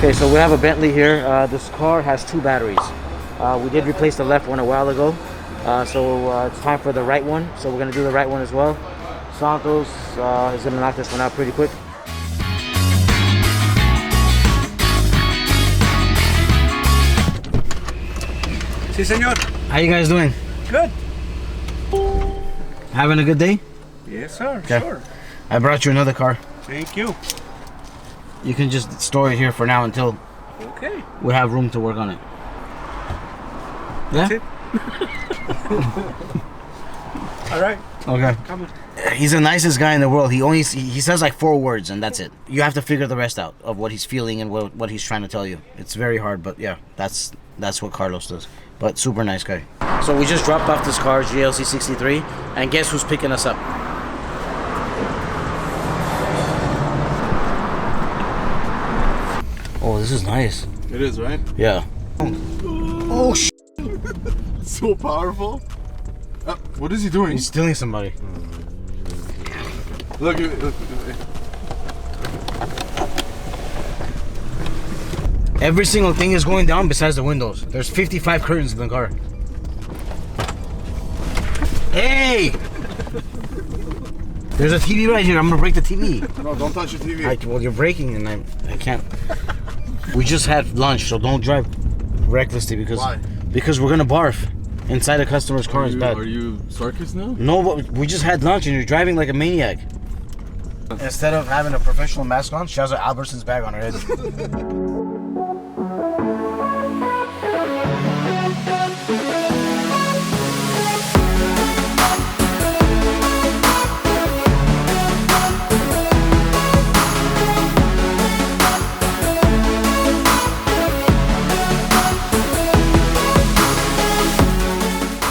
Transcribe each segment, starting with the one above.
Okay, so we have a Bentley here. This car has 2 batteries. We did replace the left one a while ago, so it's time for the right one. So we're gonna do the right one as well. Santos is gonna knock this one out pretty quick. Sí, señor. How you guys doing? Good. Having a good day? Yes, sir. Okay. Sure. I brought you another car. Thank you. You can just store it here for now until we have room to work on it. That's Yeah? it. All right. Okay. Come on. He's the nicest guy in the world. He says like 4 words and that's it. You have to figure the rest out of what he's feeling and what he's trying to tell you. It's very hard, but yeah, that's what Carlos does. But super nice guy. So we just dropped off this car, GLC 63, and guess who's picking us up? Oh, this is nice. It is, right? Yeah. Oh, sh! So powerful. What is he doing? He's stealing somebody. Look. Every single thing is going down besides the windows. There's 55 curtains in the car. Hey! There's a TV right here. I'm gonna break the TV. No, don't touch your TV. Well, you're breaking and I can't. We just had lunch, so don't drive recklessly because Why? Because we're gonna barf inside a customer's car. Is bad. Are you circus now? No, but we just had lunch and you're driving like a maniac. Instead of having a professional mask on, she has an Albertsons bag on her head.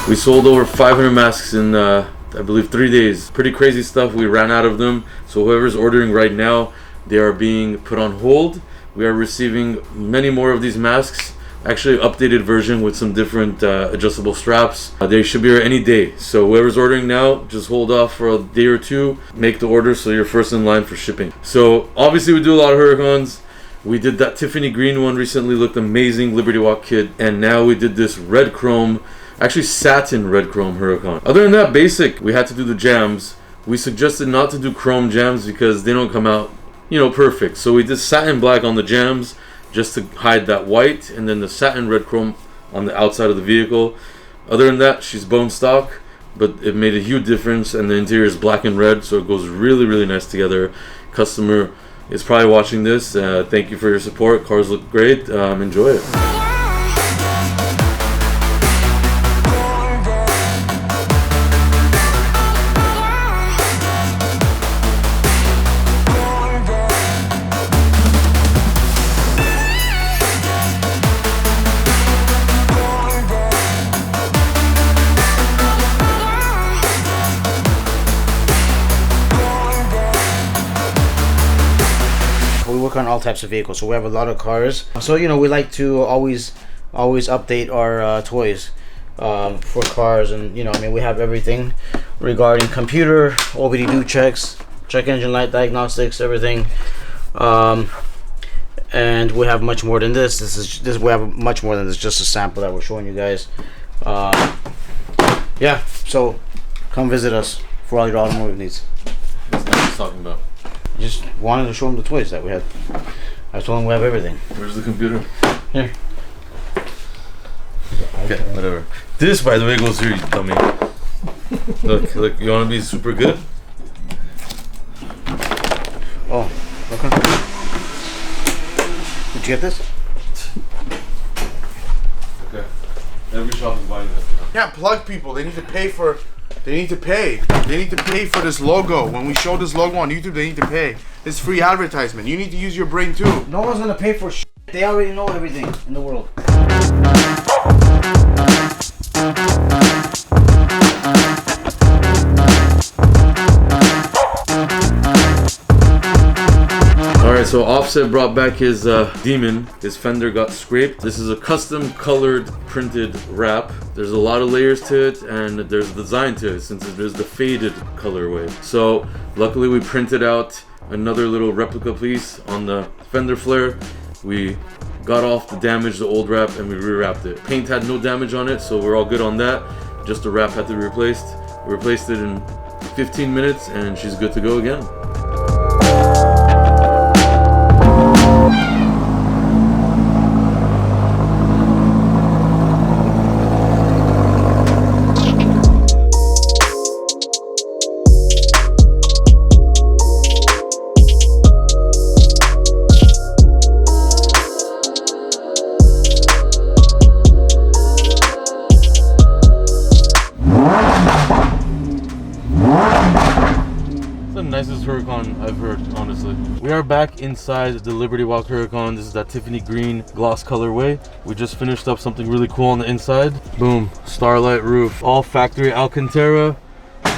We sold over 500 masks in, I believe, 3 days. Pretty crazy stuff. We ran out of them. So whoever's ordering right now, they are being put on hold. We are receiving many more of these masks. Actually, updated version with some different adjustable straps. They should be here any day. So whoever's ordering now, just hold off for a day or 2. Make the order so you're first in line for shipping. So obviously we do a lot of Huracans. We did that Tiffany green one recently, looked amazing, Liberty Walk kit. And now we did this red chrome, actually satin red chrome Huracan. Other than that, basic, we had to do the jams. We suggested not to do chrome jams because they don't come out, you know, perfect. So we did satin black on the jams just to hide that white, and then the satin red chrome on the outside of the vehicle. Other than that, she's bone stock, but it made a huge difference, and the interior is black and red, so it goes really, really nice together. Customer is probably watching this. Thank you for your support. Cars look great. Enjoy it. On all types of vehicles, so we have a lot of cars, so you know we like to always update our toys for cars, and you know, I mean, we have everything regarding computer, OBD2 checks, check engine light diagnostics, everything, and we have much more than this. We have much more than this, just a sample that we're showing you guys. Yeah, so come visit us for all your automotive needs. That's what he's talking about. Just wanted to show him the toys that we had. I told him we have everything. Where's the computer? Here. Okay, whatever. This, by the way, goes here, you dummy. Look, you want to be super good? Oh, okay. Did you get this? Okay. Every shop is buying this. Can't plug people. They need to pay for. They need to pay. They need to pay for this logo. When we show this logo on YouTube, they need to pay. It's free advertisement. You need to use your brain too. No one's gonna pay for shit. They already know everything in the world. Alright, so off Offset brought back his Demon. His fender got scraped. This is a custom colored printed wrap. There's a lot of layers to it, and there's a design to it since there's the faded colorway. So luckily we printed out another little replica piece on the fender flare. We got off the damage, the old wrap, and we rewrapped it. Paint had no damage on it, so we're all good on that. Just the wrap had to be replaced. We replaced it in 15 minutes, and she's good to go again. Nicest Huracan I've heard, honestly. We are back inside the Liberty Walk Huracan. This is that Tiffany green gloss colorway. We just finished up something really cool on the inside. Boom, starlight roof, all factory Alcantara.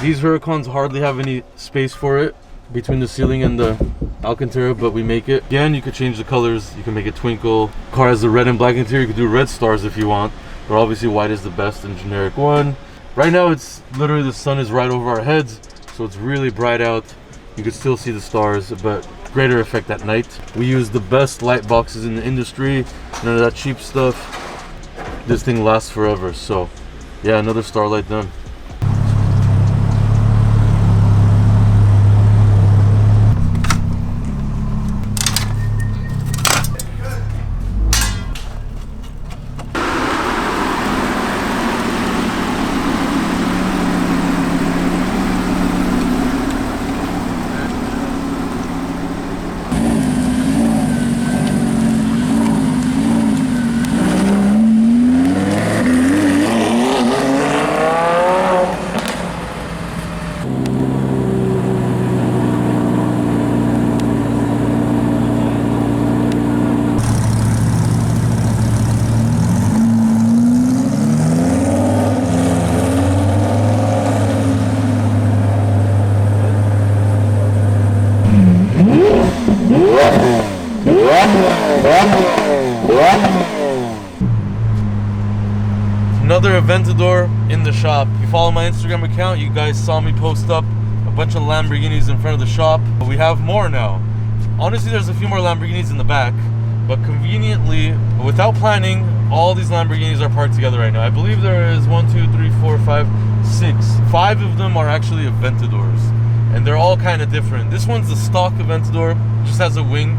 These Huracans hardly have any space for it between the ceiling and the Alcantara, but we make it. Again, you could change the colors. You can make it twinkle. Car has the red and black interior. You could do red stars if you want, but obviously white is the best and generic one. Right now, it's literally the sun is right over our heads, so it's really bright out. You can still see the stars, but greater effect at night. We use the best light boxes in the industry, none of that cheap stuff. This thing lasts forever, so yeah, another starlight done. Another Aventador in the shop. If you follow my Instagram account, you guys saw me post up a bunch of Lamborghinis in front of the shop. But we have more now. Honestly, there's a few more Lamborghinis in the back, but conveniently, without planning, all these Lamborghinis are parked together right now. I believe there is 1, 2, 3, 4, 5, 6. 5 of them are actually Aventadors, and they're all kind of different. This one's the stock Aventador, just has a wing.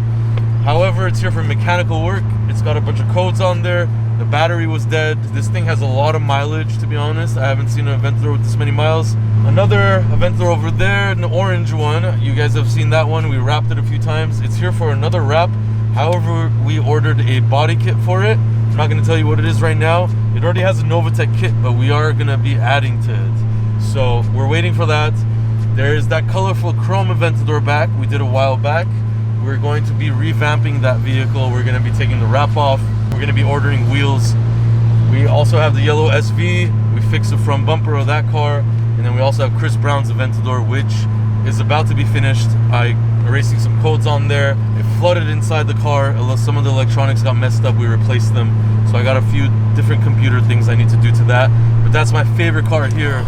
However, it's here for mechanical work. It's got a bunch of codes on there. The battery was dead. This thing has a lot of mileage, to be honest. I haven't seen an Aventador with this many miles. Another Aventador over there, an orange one. You guys have seen that one. We wrapped it a few times. It's here for another wrap. However, we ordered a body kit for it. I'm not going to tell you what it is right now. It already has a Novatech kit, but we are going to be adding to it. So we're waiting for that. There's that colorful chrome Aventador back we did a while back. We're going to be revamping that vehicle. We're going to be taking the wrap off. We're going to be ordering wheels. We also have the yellow SV. We fixed the front bumper of that car. And then we also have Chris Brown's Aventador, which is about to be finished. I erasing some codes on there. It flooded inside the car. Some of the electronics got messed up. We replaced them. So I got a few different computer things I need to do to that. But that's my favorite car here.